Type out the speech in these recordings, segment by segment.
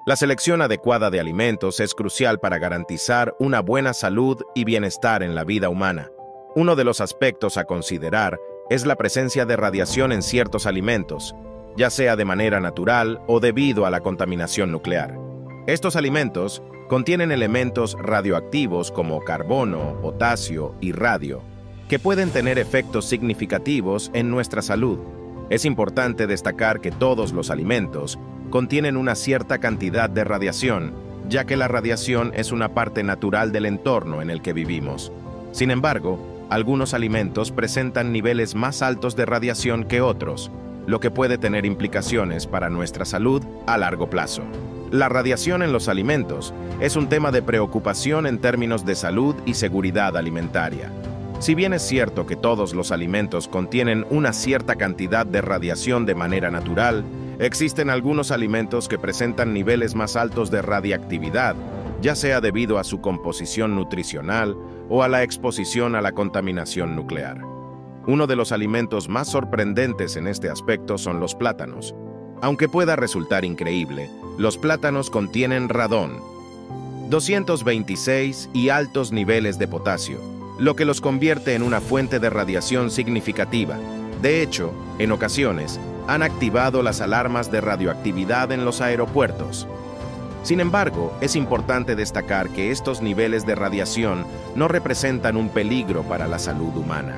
La selección adecuada de alimentos es crucial para garantizar una buena salud y bienestar en la vida humana. Uno de los aspectos a considerar es la presencia de radiación en ciertos alimentos, ya sea de manera natural o debido a la contaminación nuclear. Estos alimentos contienen elementos radioactivos como carbono, potasio y radio, que pueden tener efectos significativos en nuestra salud. Es importante destacar que todos los alimentos contienen una cierta cantidad de radiación, ya que la radiación es una parte natural del entorno en el que vivimos. Sin embargo, algunos alimentos presentan niveles más altos de radiación que otros, lo que puede tener implicaciones para nuestra salud a largo plazo. La radiación en los alimentos es un tema de preocupación en términos de salud y seguridad alimentaria. Si bien es cierto que todos los alimentos contienen una cierta cantidad de radiación de manera natural, existen algunos alimentos que presentan niveles más altos de radiactividad, ya sea debido a su composición nutricional o a la exposición a la contaminación nuclear. Uno de los alimentos más sorprendentes en este aspecto son los plátanos. Aunque pueda resultar increíble, los plátanos contienen radón, 226 y altos niveles de potasio, lo que los convierte en una fuente de radiación significativa. De hecho, en ocasiones, han activado las alarmas de radioactividad en los aeropuertos. Sin embargo, es importante destacar que estos niveles de radiación no representan un peligro para la salud humana.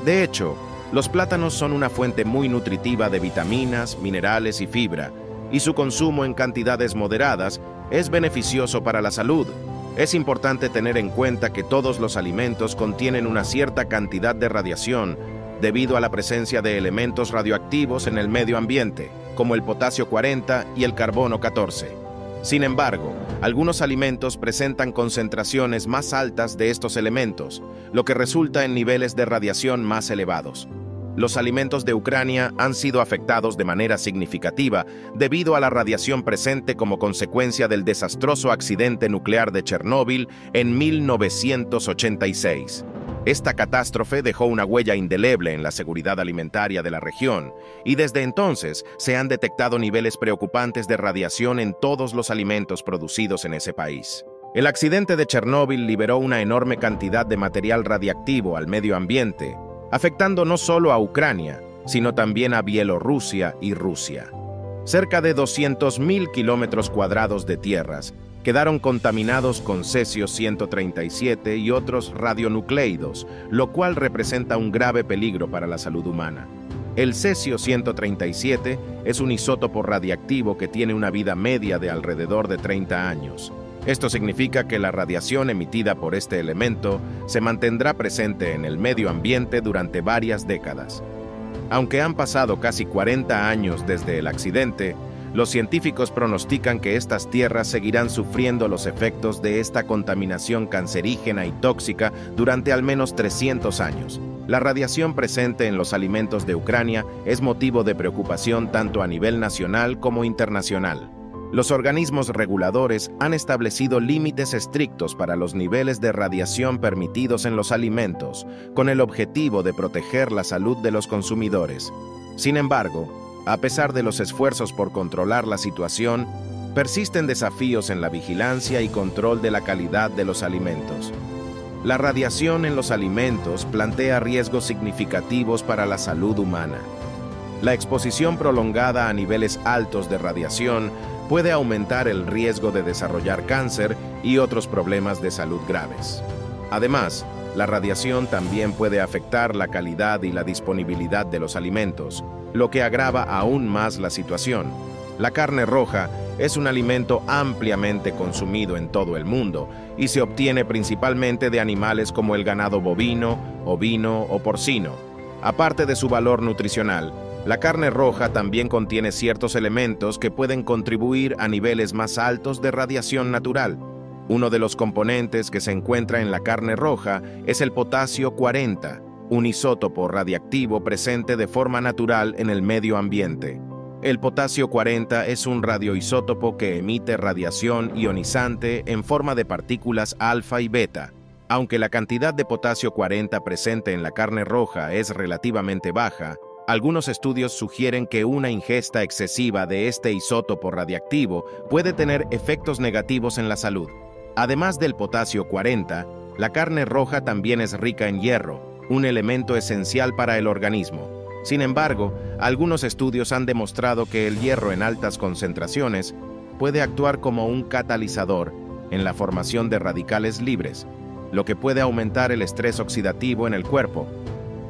De hecho, los plátanos son una fuente muy nutritiva de vitaminas, minerales y fibra, y su consumo en cantidades moderadas es beneficioso para la salud. Es importante tener en cuenta que todos los alimentos contienen una cierta cantidad de radiación debido a la presencia de elementos radioactivos en el medio ambiente, como el potasio 40 y el carbono 14. Sin embargo, algunos alimentos presentan concentraciones más altas de estos elementos, lo que resulta en niveles de radiación más elevados. Los alimentos de Ucrania han sido afectados de manera significativa debido a la radiación presente como consecuencia del desastroso accidente nuclear de Chernóbil en 1986. Esta catástrofe dejó una huella indeleble en la seguridad alimentaria de la región, y desde entonces se han detectado niveles preocupantes de radiación en todos los alimentos producidos en ese país. El accidente de Chernóbil liberó una enorme cantidad de material radiactivo al medio ambiente, afectando no solo a Ucrania, sino también a Bielorrusia y Rusia. Cerca de 200.000 kilómetros cuadrados de tierras quedaron contaminados con cesio-137 y otros radionucleidos, lo cual representa un grave peligro para la salud humana. El cesio-137 es un isótopo radiactivo que tiene una vida media de alrededor de 30 años. Esto significa que la radiación emitida por este elemento se mantendrá presente en el medio ambiente durante varias décadas. Aunque han pasado casi 40 años desde el accidente, los científicos pronostican que estas tierras seguirán sufriendo los efectos de esta contaminación cancerígena y tóxica durante al menos 300 años. La radiación presente en los alimentos de Ucrania es motivo de preocupación tanto a nivel nacional como internacional. Los organismos reguladores han establecido límites estrictos para los niveles de radiación permitidos en los alimentos, con el objetivo de proteger la salud de los consumidores. Sin embargo, a pesar de los esfuerzos por controlar la situación, persisten desafíos en la vigilancia y control de la calidad de los alimentos. La radiación en los alimentos plantea riesgos significativos para la salud humana. La exposición prolongada a niveles altos de radiación puede aumentar el riesgo de desarrollar cáncer y otros problemas de salud graves. Además, la radiación también puede afectar la calidad y la disponibilidad de los alimentos, lo que agrava aún más la situación. La carne roja es un alimento ampliamente consumido en todo el mundo y se obtiene principalmente de animales como el ganado bovino, ovino o porcino. Aparte de su valor nutricional, la carne roja también contiene ciertos elementos que pueden contribuir a niveles más altos de radiación natural. Uno de los componentes que se encuentra en la carne roja es el potasio 40, un isótopo radiactivo presente de forma natural en el medio ambiente. El potasio 40 es un radioisótopo que emite radiación ionizante en forma de partículas alfa y beta. Aunque la cantidad de potasio 40 presente en la carne roja es relativamente baja, Algunos estudios sugieren que una ingesta excesiva de este isótopo radiactivo puede tener efectos negativos en la salud. Además del potasio 40, la carne roja también es rica en hierro, un elemento esencial para el organismo. Sin embargo, algunos estudios han demostrado que el hierro en altas concentraciones puede actuar como un catalizador en la formación de radicales libres, lo que puede aumentar el estrés oxidativo en el cuerpo.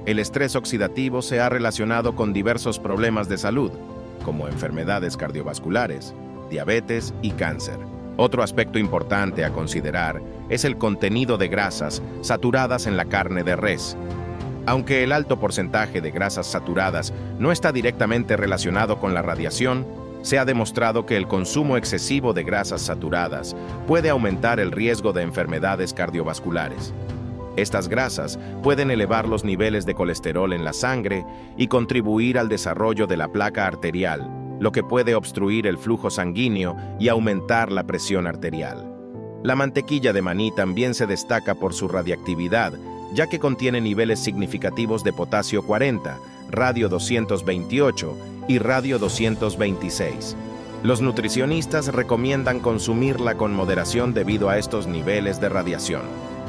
El estrés oxidativo se ha relacionado con diversos problemas de salud, como enfermedades cardiovasculares, diabetes y cáncer. Otro aspecto importante a considerar es el contenido de grasas saturadas en la carne de res. Aunque el alto porcentaje de grasas saturadas no está directamente relacionado con la radiación, se ha demostrado que el consumo excesivo de grasas saturadas puede aumentar el riesgo de enfermedades cardiovasculares. Estas grasas pueden elevar los niveles de colesterol en la sangre y contribuir al desarrollo de la placa arterial, lo que puede obstruir el flujo sanguíneo y aumentar la presión arterial. La mantequilla de maní también se destaca por su radiactividad, ya que contiene niveles significativos de potasio 40, radio 228 y radio 226. Los nutricionistas recomiendan consumirla con moderación debido a estos niveles de radiación.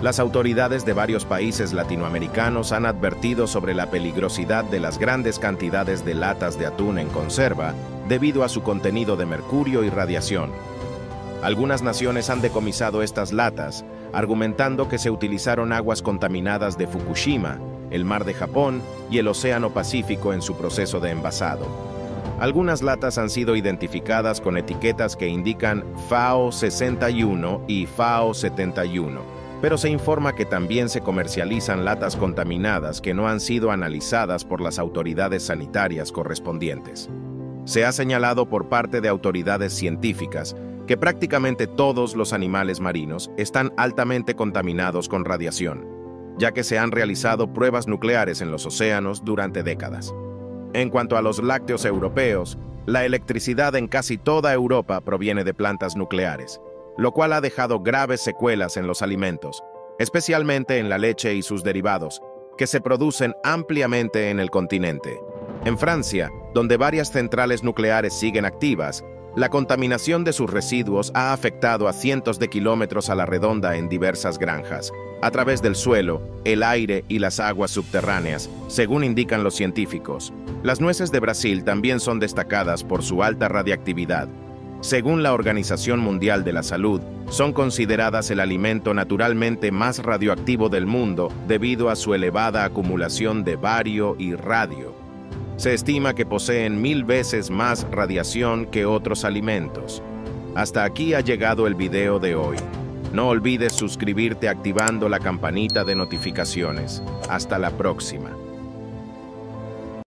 Las autoridades de varios países latinoamericanos han advertido sobre la peligrosidad de las grandes cantidades de latas de atún en conserva debido a su contenido de mercurio y radiación. Algunas naciones han decomisado estas latas, argumentando que se utilizaron aguas contaminadas de Fukushima, el mar de Japón y el Océano Pacífico en su proceso de envasado. Algunas latas han sido identificadas con etiquetas que indican FAO 61 y FAO 71, pero se informa que también se comercializan latas contaminadas que no han sido analizadas por las autoridades sanitarias correspondientes. Se ha señalado por parte de autoridades científicas que prácticamente todos los animales marinos están altamente contaminados con radiación, ya que se han realizado pruebas nucleares en los océanos durante décadas. En cuanto a los lácteos europeos, la electricidad en casi toda Europa proviene de plantas nucleares, lo cual ha dejado graves secuelas en los alimentos, especialmente en la leche y sus derivados, que se producen ampliamente en el continente. En Francia, donde varias centrales nucleares siguen activas, la contaminación de sus residuos ha afectado a cientos de kilómetros a la redonda en diversas granjas, a través del suelo, el aire y las aguas subterráneas, según indican los científicos. Las nueces de Brasil también son destacadas por su alta radiactividad. Según la Organización Mundial de la Salud, son consideradas el alimento naturalmente más radioactivo del mundo debido a su elevada acumulación de bario y radio. Se estima que poseen 1000 veces más radiación que otros alimentos. Hasta aquí ha llegado el video de hoy. No olvides suscribirte activando la campanita de notificaciones. Hasta la próxima.